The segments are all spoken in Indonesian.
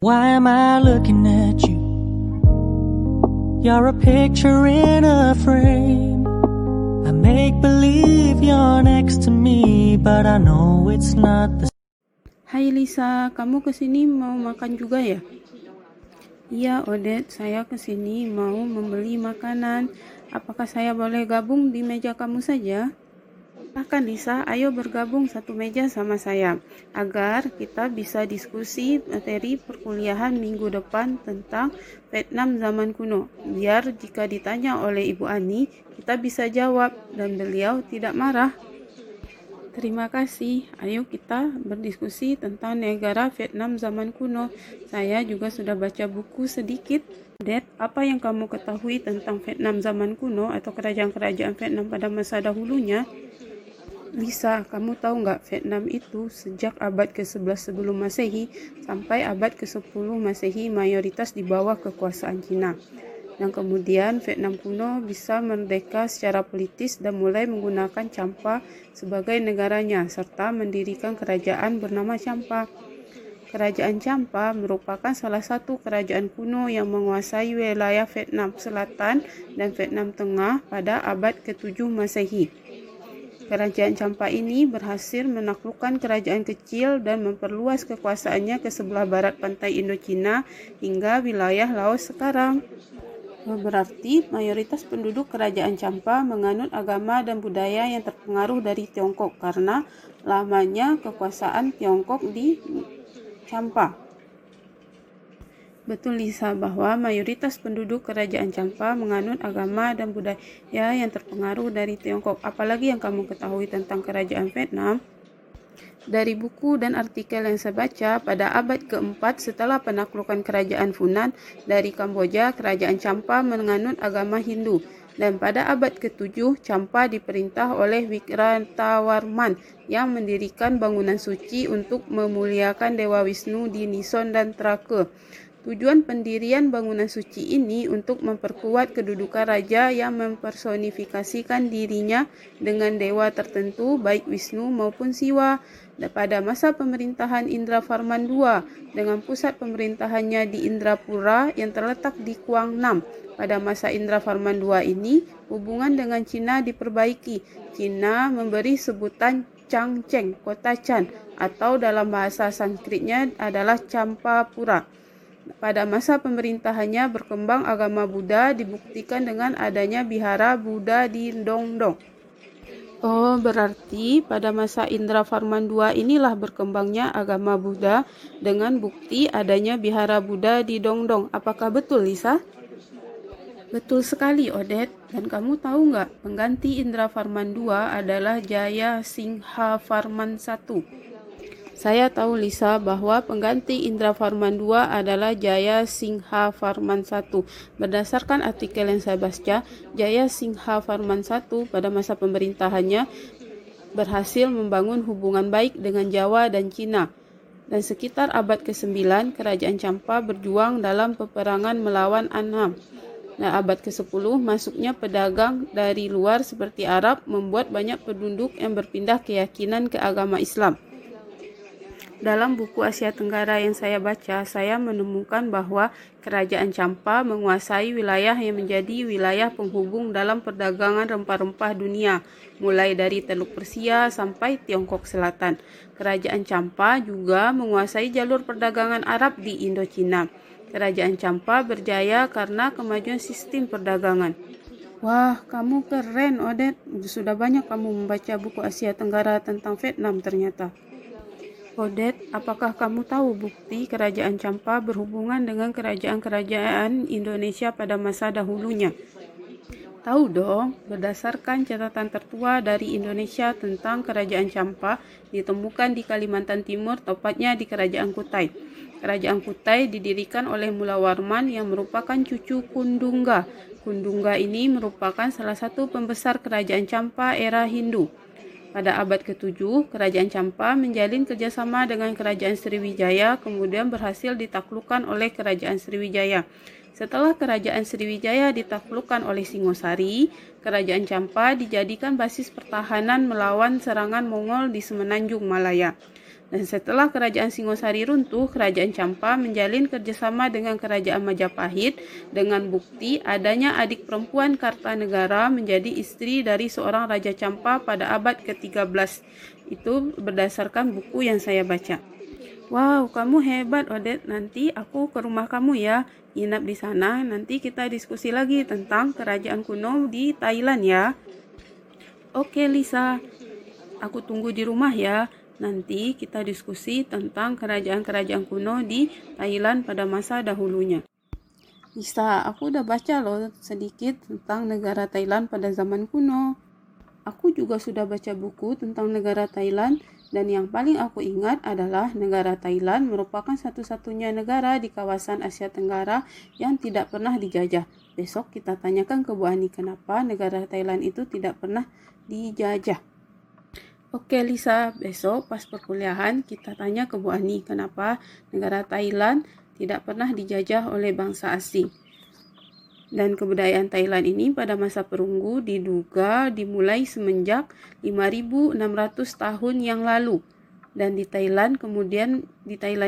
Why am I looking at you? You're a picture in a frame. I make believe you're next to me, but I know it's not the Hai Lisa, kamu kesini mau makan juga ya? Iya Odette, saya kesini mau membeli makanan. Apakah saya boleh gabung di meja kamu saja? Silahkan Lisa, ayo bergabung satu meja sama saya agar kita bisa diskusi materi perkuliahan minggu depan tentang Vietnam zaman kuno. Biar jika ditanya oleh Ibu Ani, kita bisa jawab dan beliau tidak marah. Terima kasih. Ayo kita berdiskusi tentang negara Vietnam zaman kuno. Saya juga sudah baca buku sedikit. Dad, apa yang kamu ketahui tentang Vietnam zaman kuno atau kerajaan-kerajaan Vietnam pada masa dahulunya? Lisa, kamu tahu nggak Vietnam itu sejak abad ke-11 sebelum Masehi sampai abad ke-10 Masehi mayoritas di bawah kekuasaan Cina. Dan kemudian Vietnam kuno bisa merdeka secara politis dan mulai menggunakan Champa sebagai negaranya serta mendirikan kerajaan bernama Champa. Kerajaan Champa merupakan salah satu kerajaan kuno yang menguasai wilayah Vietnam Selatan dan Vietnam Tengah pada abad ke-7 Masehi. Kerajaan Champa ini berhasil menaklukkan kerajaan kecil dan memperluas kekuasaannya ke sebelah barat pantai Indochina hingga wilayah Laos sekarang. Berarti mayoritas penduduk kerajaan Champa menganut agama dan budaya yang terpengaruh dari Tiongkok karena lamanya kekuasaan Tiongkok di Champa. Betul Lisa, bahwa mayoritas penduduk kerajaan Champa menganut agama dan budaya yang terpengaruh dari Tiongkok. Apalagi yang kamu ketahui tentang kerajaan Vietnam? Dari buku dan artikel yang saya baca, pada abad keempat setelah penaklukan kerajaan Funan dari Kamboja, kerajaan Champa menganut agama Hindu. Dan pada abad ke-7, Champa diperintah oleh Wikratawarman yang mendirikan bangunan suci untuk memuliakan Dewa Wisnu di Nison dan Trake. Tujuan pendirian bangunan suci ini untuk memperkuat kedudukan raja yang mempersonifikasikan dirinya dengan dewa tertentu baik Wisnu maupun Siwa. Pada masa pemerintahan Indra Farman II dengan pusat pemerintahannya di Indrapura yang terletak di Quang Nam. Pada masa Indra Farman II ini hubungan dengan Cina diperbaiki. Cina memberi sebutan Changcheng, kota Chan, atau dalam bahasa Sanskritnya adalah Champapura. Pada masa pemerintahannya berkembang agama Buddha dibuktikan dengan adanya Bihara Buddha di Dongdong. Oh, berarti pada masa Indra Farman II inilah berkembangnya agama Buddha dengan bukti adanya Bihara Buddha di Dongdong. Apakah betul, Lisa? Betul sekali, Odette. Dan kamu tahu nggak, pengganti Indra Farman II adalah Jaya Singha Farman I. Saya tahu Lisa bahwa pengganti Indra Farman II adalah Jaya Singha Farman I. Berdasarkan artikel yang saya baca, Jaya Singha Farman I pada masa pemerintahannya berhasil membangun hubungan baik dengan Jawa dan Cina. Dan sekitar abad ke-9, kerajaan Champa berjuang dalam peperangan melawan Annam. Nah, abad ke-10, masuknya pedagang dari luar seperti Arab membuat banyak penduduk yang berpindah keyakinan ke agama Islam. Dalam buku Asia Tenggara yang saya baca, saya menemukan bahwa kerajaan Champa menguasai wilayah yang menjadi wilayah penghubung dalam perdagangan rempah-rempah dunia, mulai dari Teluk Persia sampai Tiongkok Selatan. Kerajaan Champa juga menguasai jalur perdagangan Arab di Indochina. Kerajaan Champa berjaya karena kemajuan sistem perdagangan. Wah, kamu keren, Odette. Sudah banyak kamu membaca buku Asia Tenggara tentang Vietnam ternyata. Odette, apakah kamu tahu bukti kerajaan Champa berhubungan dengan kerajaan-kerajaan Indonesia pada masa dahulunya? Tahu dong, berdasarkan catatan tertua dari Indonesia tentang kerajaan Champa ditemukan di Kalimantan Timur, tepatnya di Kerajaan Kutai. Kerajaan Kutai didirikan oleh Mula Warman yang merupakan cucu Kundungga. Kundungga ini merupakan salah satu pembesar kerajaan Champa era Hindu. Pada abad ke-7, kerajaan Champa menjalin kerjasama dengan kerajaan Sriwijaya, kemudian berhasil ditaklukkan oleh kerajaan Sriwijaya. Setelah kerajaan Sriwijaya ditaklukkan oleh Singosari, kerajaan Champa dijadikan basis pertahanan melawan serangan Mongol di Semenanjung Malaya. Dan setelah kerajaan Singosari runtuh, kerajaan Campa menjalin kerjasama dengan kerajaan Majapahit dengan bukti adanya adik perempuan Kartanegara menjadi istri dari seorang Raja Campa pada abad ke-13. Itu berdasarkan buku yang saya baca. Wow, kamu hebat, Odette. Nanti aku ke rumah kamu ya. Nginap di sana, nanti kita diskusi lagi tentang kerajaan kuno di Thailand ya. Oke, Lisa. Aku tunggu di rumah ya. Nanti kita diskusi tentang kerajaan-kerajaan kuno di Thailand pada masa dahulunya. Lisa, aku udah baca loh sedikit tentang negara Thailand pada zaman kuno. Aku juga sudah baca buku tentang negara Thailand dan yang paling aku ingat adalah negara Thailand merupakan satu-satunya negara di kawasan Asia Tenggara yang tidak pernah dijajah. Besok kita tanyakan ke Bu Ani kenapa negara Thailand itu tidak pernah dijajah. Oke Lisa, besok pas perkuliahan kita tanya ke Bu Ani kenapa negara Thailand tidak pernah dijajah oleh bangsa asing. Dan kebudayaan Thailand ini pada masa perunggu diduga dimulai semenjak 5.600 tahun yang lalu. Dan di Thailand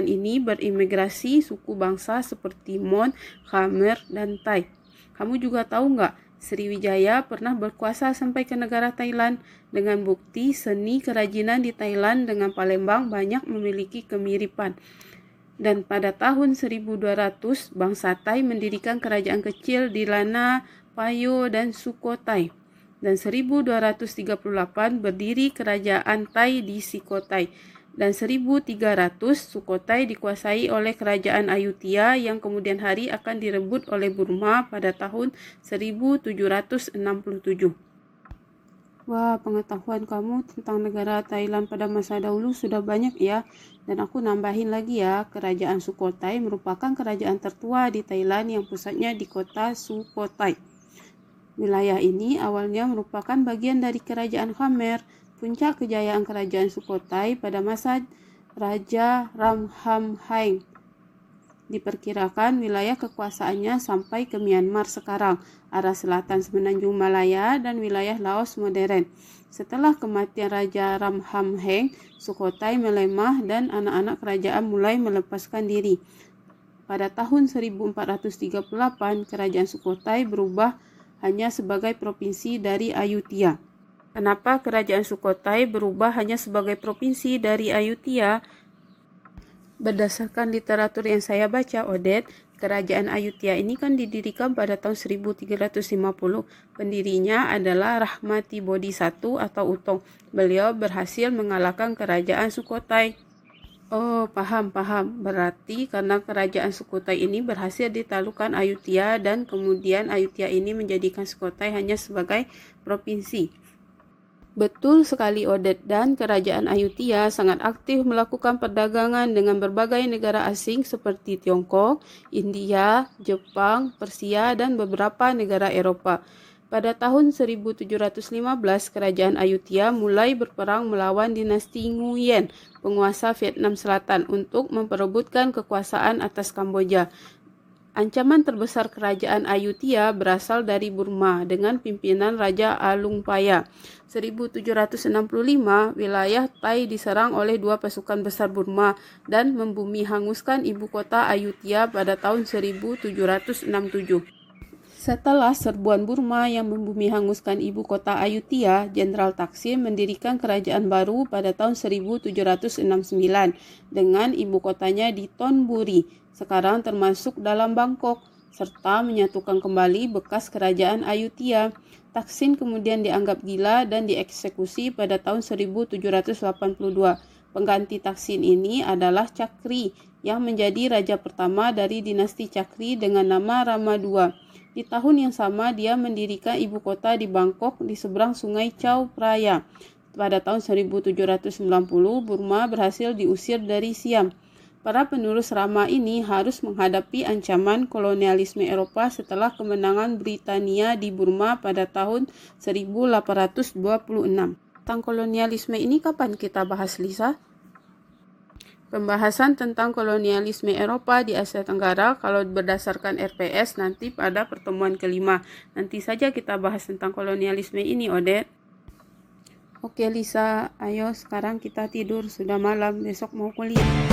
ini berimigrasi suku bangsa seperti Mon, Khmer, dan Thai. Kamu juga tahu nggak? Sriwijaya pernah berkuasa sampai ke negara Thailand dengan bukti seni kerajinan di Thailand dengan Palembang banyak memiliki kemiripan. Dan pada tahun 1200 bangsa Thai mendirikan kerajaan kecil di Lana, Payo, dan Sukhothai. Dan 1238 berdiri kerajaan Thai di Sukhothai. Dan 1300 Sukhothai dikuasai oleh kerajaan Ayutthaya yang kemudian hari akan direbut oleh Burma pada tahun 1767. Wah, pengetahuan kamu tentang negara Thailand pada masa dahulu sudah banyak ya. Dan aku nambahin lagi ya, kerajaan Sukhothai merupakan kerajaan tertua di Thailand yang pusatnya di kota Sukhothai. Wilayah ini awalnya merupakan bagian dari kerajaan Khmer. Puncak kejayaan kerajaan Sukhothai pada masa Raja Ramkhamhaeng. Diperkirakan wilayah kekuasaannya sampai ke Myanmar sekarang, arah selatan semenanjung Malaya dan wilayah Laos modern. Setelah kematian Raja Ramkhamhaeng, Sukhothai melemah dan anak-anak kerajaan mulai melepaskan diri. Pada tahun 1438, kerajaan Sukhothai berubah hanya sebagai provinsi dari Ayutthaya. Kenapa kerajaan Sukhothai berubah hanya sebagai provinsi dari Ayutthaya? Berdasarkan literatur yang saya baca, Odette, kerajaan Ayutthaya ini kan didirikan pada tahun 1350. Pendirinya adalah Rahmati Bodhi I atau Utong. Beliau berhasil mengalahkan kerajaan Sukhothai. Oh, paham. Berarti karena kerajaan Sukhothai ini berhasil ditaklukkan Ayutthaya dan kemudian Ayutthaya ini menjadikan Sukhothai hanya sebagai provinsi. Betul sekali Odette, dan kerajaan Ayutthaya sangat aktif melakukan perdagangan dengan berbagai negara asing seperti Tiongkok, India, Jepang, Persia, dan beberapa negara Eropa. Pada tahun 1715, kerajaan Ayutthaya mulai berperang melawan dinasti Nguyen, penguasa Vietnam Selatan, untuk memperebutkan kekuasaan atas Kamboja. Ancaman terbesar kerajaan Ayutthaya berasal dari Burma dengan pimpinan Raja Alungpaya. 1765, wilayah Thai diserang oleh dua pasukan besar Burma dan membumi hanguskan ibu kota Ayutthaya pada tahun 1767. Setelah serbuan Burma yang membumi hanguskan ibu kota Ayutthaya, Jenderal Taksin mendirikan kerajaan baru pada tahun 1769 dengan ibu kotanya di Thonburi, sekarang termasuk dalam Bangkok, serta menyatukan kembali bekas kerajaan Ayutthaya. Taksin kemudian dianggap gila dan dieksekusi pada tahun 1782. Pengganti Taksin ini adalah Chakri yang menjadi raja pertama dari dinasti Chakri dengan nama Rama II. Di tahun yang sama dia mendirikan ibu kota di Bangkok di seberang sungai Chao Phraya. Pada tahun 1790, Burma berhasil diusir dari Siam. Para penerus Rama ini harus menghadapi ancaman kolonialisme Eropa setelah kemenangan Britania di Burma pada tahun 1826. Tentang kolonialisme ini kapan kita bahas, Lisa? Pembahasan tentang kolonialisme Eropa di Asia Tenggara kalau berdasarkan RPS nanti pada pertemuan kelima. Nanti saja kita bahas tentang kolonialisme ini, Odette. Oke Lisa, ayo sekarang kita tidur, sudah malam, besok mau kuliah.